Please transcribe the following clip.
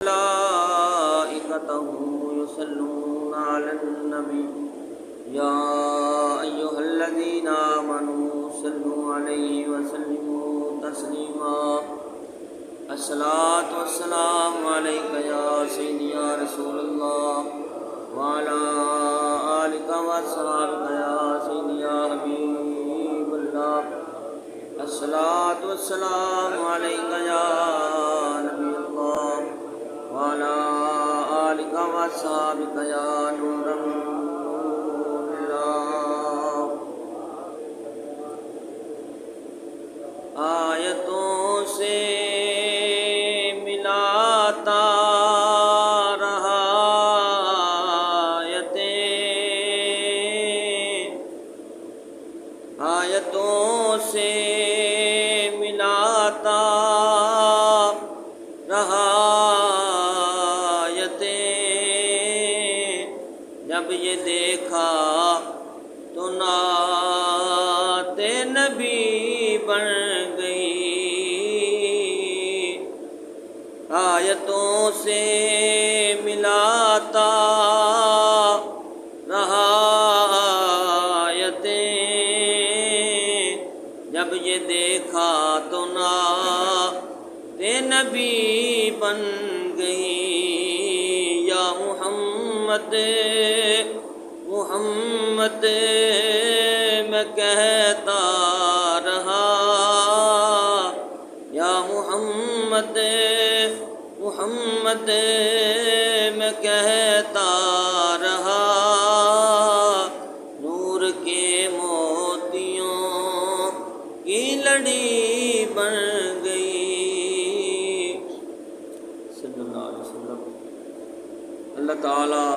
ملائكته يصلون على النبي يا أيها الذين آمنوا صلوا عليه وسلموا تسليما الصلاة والسلام عليك يا سيدي يا رسول الله وعلى آلك وأصحابك يا سيدي يا حبيب الله الصلاة والسلام عليك يا نبي الله وعلى آلك وأصحابك يا نور الله آیتوں سے ملاتا رہا آیتوں سے ملاتا رہا جب یہ دیکھا تو نعت نبی بن گئی آیتوں سے ملاتا رہا جب یہ دیکھا تو نعت نبی بن گئی یا محمد محمد میں کہتا رہا یا محمد محمد میں کہتا رہا نور کے موتیوں کی لڑی بن گئی صلی اللہ علیہ وسلم۔ اللہ تعالیٰ